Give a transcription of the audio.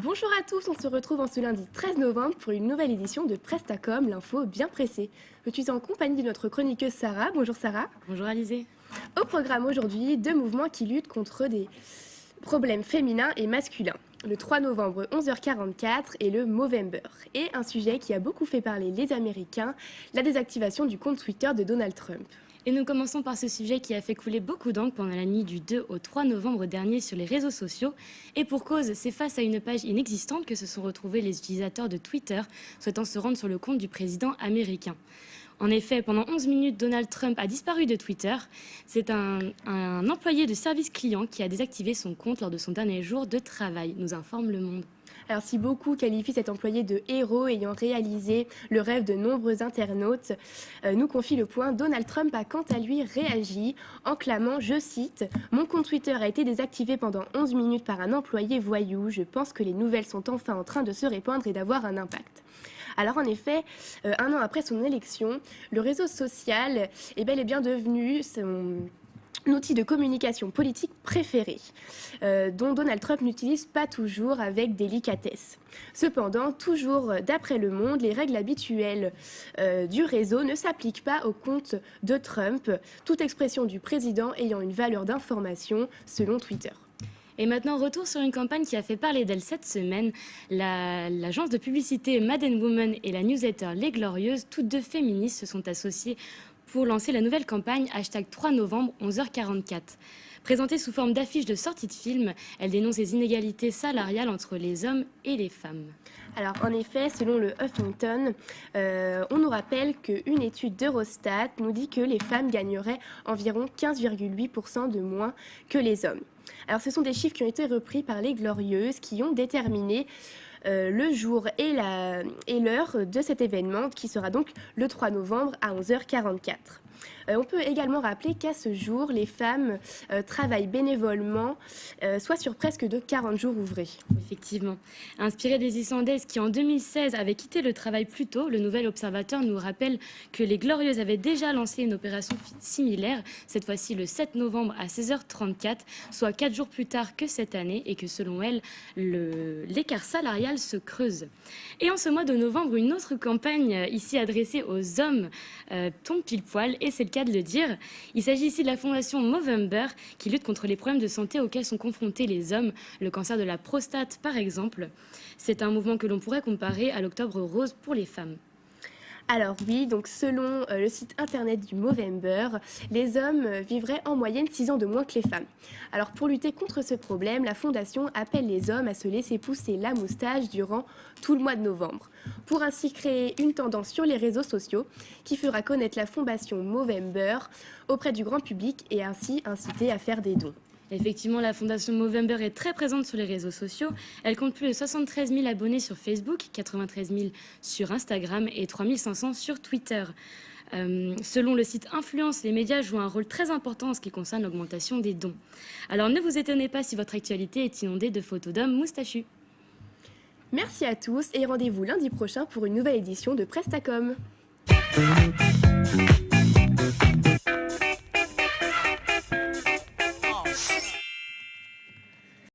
Bonjour à tous, on se retrouve en ce lundi 13 novembre pour une nouvelle édition de Prestacom, l'info bien pressée. Je suis en compagnie de notre chroniqueuse Sarah. Bonjour Sarah. Bonjour Alizée. Au programme aujourd'hui, 2 mouvements qui luttent contre des problèmes féminins et masculins. Le 3 novembre, 11h44, et le Movember. Et un sujet qui a beaucoup fait parler les Américains, la désactivation du compte Twitter de Donald Trump. Et nous commençons par ce sujet qui a fait couler beaucoup d'encre pendant la nuit du 2 au 3 novembre dernier sur les réseaux sociaux. Et pour cause, c'est face à une page inexistante que se sont retrouvés les utilisateurs de Twitter souhaitant se rendre sur le compte du président américain. En effet, pendant 11 minutes, Donald Trump a disparu de Twitter. C'est un employé de service client qui a désactivé son compte lors de son dernier jour de travail, nous informe Le Monde. Alors si beaucoup qualifient cet employé de héros ayant réalisé le rêve de nombreux internautes, nous confie Le Point, Donald Trump a quant à lui réagi en clamant, je cite, « Mon compte Twitter a été désactivé pendant 11 minutes par un employé voyou. Je pense que les nouvelles sont enfin en train de se répandre et d'avoir un impact. » Alors en effet, un an après son élection, le réseau social est bel et bien devenu son outil de communication politique préféré, dont Donald Trump n'utilise pas toujours avec délicatesse. Cependant, toujours d'après Le Monde, les règles habituelles du réseau ne s'appliquent pas au compte de Trump, toute expression du président ayant une valeur d'information selon Twitter. Et maintenant, retour sur une campagne qui a fait parler d'elle cette semaine. L'agence de publicité Madden Woman et la newsletter Les Glorieuses, toutes deux féministes, se sont associées pour lancer la nouvelle campagne hashtag 3 novembre 11h44. Présentée sous forme d'affiches de sortie de film, elle dénonce les inégalités salariales entre les hommes et les femmes. Alors en effet, selon le Huffington, on nous rappelle qu'une étude d'Eurostat nous dit que les femmes gagneraient environ 15,8% de moins que les hommes. Alors ce sont des chiffres qui ont été repris par les Glorieuses qui ont déterminé le jour et l'heure de cet événement qui sera donc le 3 novembre à 11h44. On peut également rappeler qu'à ce jour, les femmes travaillent bénévolement, soit sur presque de 40 jours ouvrés. Effectivement. Inspiré des Islandaises qui, en 2016, avaient quitté le travail plus tôt, le Nouvel Observateur nous rappelle que les Glorieuses avaient déjà lancé une opération similaire, cette fois-ci le 7 novembre à 16h34, soit 4 jours plus tard que cette année, et que selon elles, l'écart salarial se creuse. Et en ce mois de novembre, une autre campagne ici adressée aux hommes tombe pile poil, et c'est le cas de le dire. Il s'agit ici de la fondation Movember qui lutte contre les problèmes de santé auxquels sont confrontés les hommes, le cancer de la prostate par exemple. C'est un mouvement que l'on pourrait comparer à l'Octobre rose pour les femmes. Alors oui, donc selon le site internet du Movember, les hommes vivraient en moyenne 6 ans de moins que les femmes. Alors pour lutter contre ce problème, la fondation appelle les hommes à se laisser pousser la moustache durant tout le mois de novembre, pour ainsi créer une tendance sur les réseaux sociaux qui fera connaître la fondation Movember auprès du grand public et ainsi inciter à faire des dons. Effectivement, la fondation Movember est très présente sur les réseaux sociaux. Elle compte plus de 73 000 abonnés sur Facebook, 93 000 sur Instagram et 3 500 sur Twitter. Selon le site Influence, les médias jouent un rôle très important en ce qui concerne l'augmentation des dons. Alors ne vous étonnez pas si votre actualité est inondée de photos d'hommes moustachus. Merci à tous et rendez-vous lundi prochain pour une nouvelle édition de Prestacom.